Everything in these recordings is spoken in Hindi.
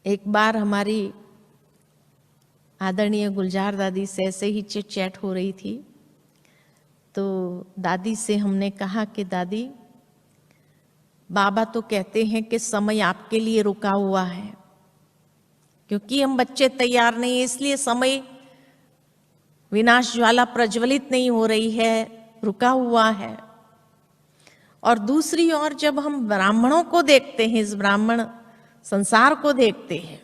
एक बार हमारी आदरणीय गुलजार दादी से ऐसे ही चिट चैट हो रही थी, तो दादी से हमने कहा कि दादी, बाबा तो कहते हैं कि समय आपके लिए रुका हुआ है, क्योंकि हम बच्चे तैयार नहीं है इसलिए समय विनाश ज्वाला प्रज्वलित नहीं हो रही है, रुका हुआ है। और दूसरी ओर जब हम ब्राह्मणों को देखते हैं, इस ब्राह्मण संसार को देखते हैं,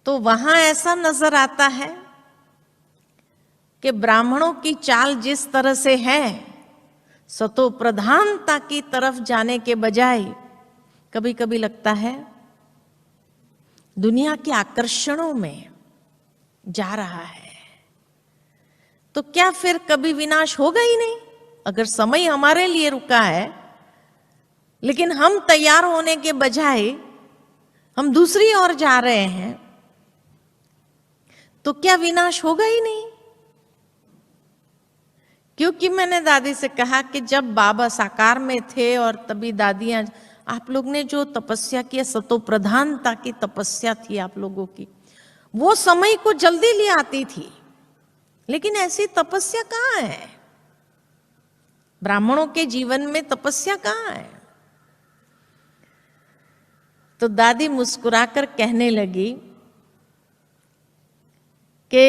तो वहां ऐसा नजर आता है कि ब्राह्मणों की चाल जिस तरह से है, सतो प्रधानता की तरफ जाने के बजाय कभी कभी लगता है दुनिया के आकर्षणों में जा रहा है। तो क्या फिर कभी विनाश होगा ही नहीं? अगर समय हमारे लिए रुका है लेकिन हम तैयार होने के बजाय हम दूसरी ओर जा रहे हैं, तो क्या विनाश होगा ही नहीं? क्योंकि मैंने दादी से कहा कि जब बाबा साकार में थे और तभी दादियां, आप लोग ने जो तपस्या किया, सतो प्रधानता की तपस्या थी आप लोगों की, वो समय को जल्दी ले आती थी। लेकिन ऐसी तपस्या कहाँ है? ब्राह्मणों के जीवन में तपस्या कहाँ है? तो दादी मुस्कुराकर कहने लगी कि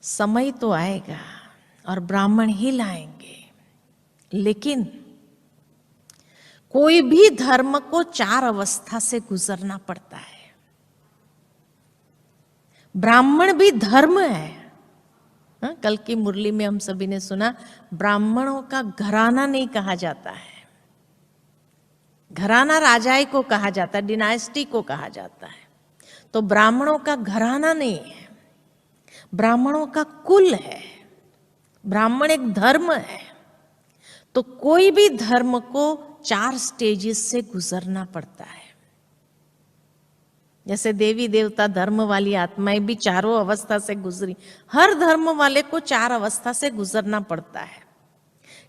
समय तो आएगा और ब्राह्मण ही लाएंगे, लेकिन कोई भी धर्म को 4 अवस्था से गुजरना पड़ता है। ब्राह्मण भी धर्म है। कल की मुरली में हम सभी ने सुना, ब्राह्मणों का घराना नहीं कहा जाता है। घराना राजाई को कहा जाता है, डिनाइस्टी को कहा जाता है। तो ब्राह्मणों का घराना नहीं है, ब्राह्मणों का कुल है। ब्राह्मण एक धर्म है। तो कोई भी धर्म को 4 स्टेजेस से गुजरना पड़ता है। जैसे देवी देवता धर्म वाली आत्माएं भी 4 अवस्था से गुजरी, हर धर्म वाले को 4 अवस्था से गुजरना पड़ता है।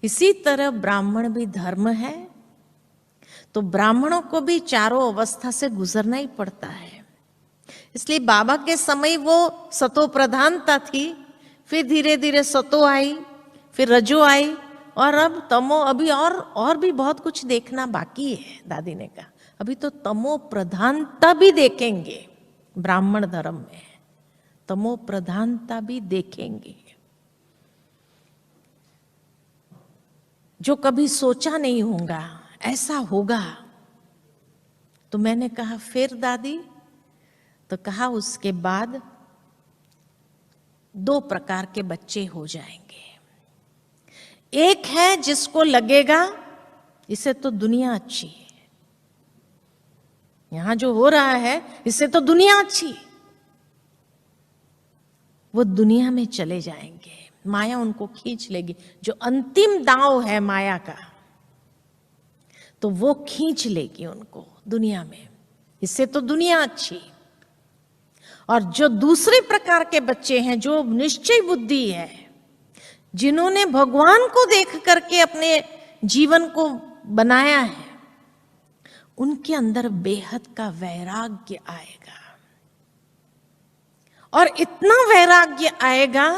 इसी तरह ब्राह्मण भी धर्म है, तो ब्राह्मणों को भी 4 अवस्था से गुजरना ही पड़ता है। इसलिए बाबा के समय वो सतो प्रधानता थी, फिर धीरे धीरे सतो आई, फिर रजो आई, और अब तमो। अभी और भी बहुत कुछ देखना बाकी है। दादी ने कहा अभी तो तमो प्रधानता भी देखेंगे। ब्राह्मण धर्म में तमो प्रधानता भी देखेंगे, जो कभी सोचा नहीं होगा ऐसा होगा। तो मैंने कहा फिर दादी? तो कहा उसके बाद 2 प्रकार के बच्चे हो जाएंगे। एक है जिसको लगेगा इससे तो दुनिया अच्छी है, यहां जो हो रहा है इससे तो दुनिया अच्छी, वो दुनिया में चले जाएंगे, माया उनको खींच लेगी। जो अंतिम दांव है माया का, तो वो खींच लेगी उनको दुनिया में, इससे तो दुनिया अच्छी। और जो दूसरे प्रकार के बच्चे हैं, जो निश्चय बुद्धि है, जिन्होंने भगवान को देख करके अपने जीवन को बनाया है, उनके अंदर बेहद का वैराग्य आएगा। और इतना वैराग्य आएगा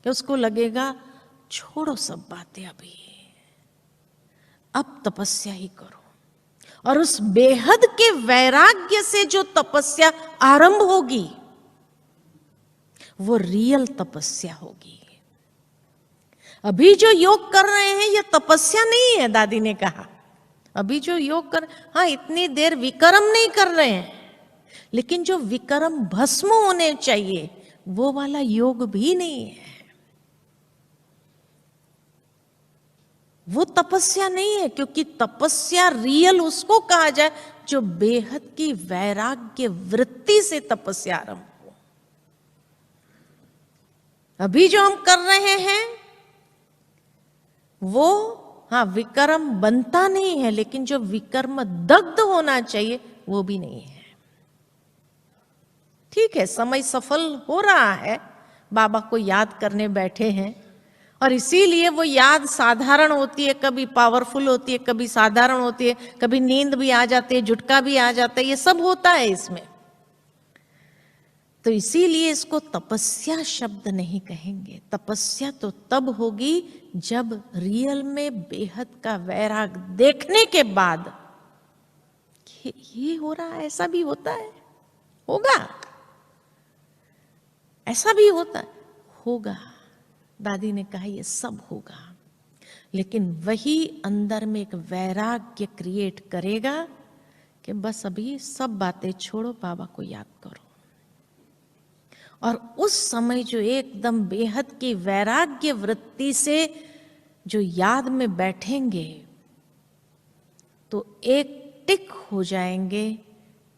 कि उसको लगेगा छोड़ो सब बातें, अभी अब तपस्या ही करो। और उस बेहद के वैराग्य से जो तपस्या आरंभ होगी, वो रियल तपस्या होगी। अभी जो योग कर रहे हैं ये तपस्या नहीं है। दादी ने कहा अभी जो योग कर, हाँ इतनी देर विक्रम नहीं कर रहे हैं, लेकिन जो विक्रम भस्म होने चाहिए वो वाला योग भी नहीं है। वो तपस्या नहीं है, क्योंकि तपस्या रियल उसको कहा जाए जो बेहद की वैराग्य वृत्ति से तपस्या आरंभ हो। अभी जो हम कर रहे हैं वो, हाँ विक्रम बनता नहीं है, लेकिन जो विक्रम दग्ध होना चाहिए वो भी नहीं है। ठीक है, समय सफल हो रहा है, बाबा को याद करने बैठे हैं और इसीलिए वो याद साधारण होती है, कभी पावरफुल होती है, कभी साधारण होती है, कभी नींद भी आ जाती है, झुटका भी आ जाता है, ये सब होता है इसमें। तो इसीलिए इसको तपस्या शब्द नहीं कहेंगे। तपस्या तो तब होगी जब रियल में बेहद का वैराग देखने के बाद ये हो रहा है, ऐसा भी होता है, होगा, ऐसा भी होता है, होगा। दादी ने कहा ये सब होगा, लेकिन वही अंदर में एक वैराग्य क्रिएट करेगा कि बस अभी सब बातें छोड़ो, बाबा को याद करो। और उस समय जो एकदम बेहद की वैराग्य वृत्ति से जो याद में बैठेंगे तो एक टिक हो जाएंगे,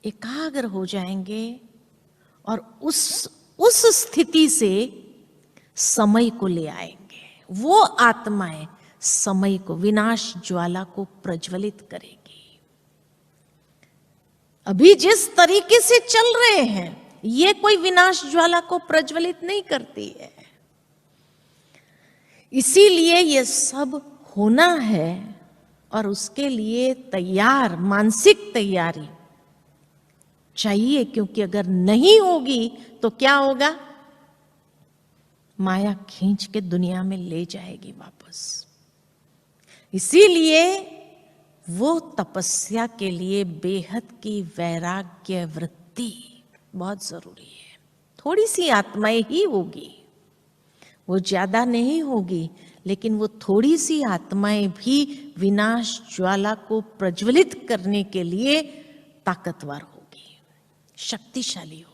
एकाग्र हो जाएंगे, और उस स्थिति से समय को ले आएंगे। वो आत्माएं समय को, विनाश ज्वाला को प्रज्वलित करेगी। अभी जिस तरीके से चल रहे हैं ये कोई विनाश ज्वाला को प्रज्वलित नहीं करती है। इसीलिए ये सब होना है और उसके लिए तैयार, मानसिक तैयारी चाहिए, क्योंकि अगर नहीं होगी तो क्या होगा? माया खींच के दुनिया में ले जाएगी वापस। इसीलिए वो तपस्या के लिए बेहद की वैराग्य वृत्ति बहुत जरूरी है। थोड़ी सी आत्माएं ही होगी, वो ज्यादा नहीं होगी, लेकिन वो थोड़ी सी आत्माएं भी विनाश ज्वाला को प्रज्वलित करने के लिए ताकतवर होगी, शक्तिशाली होगी।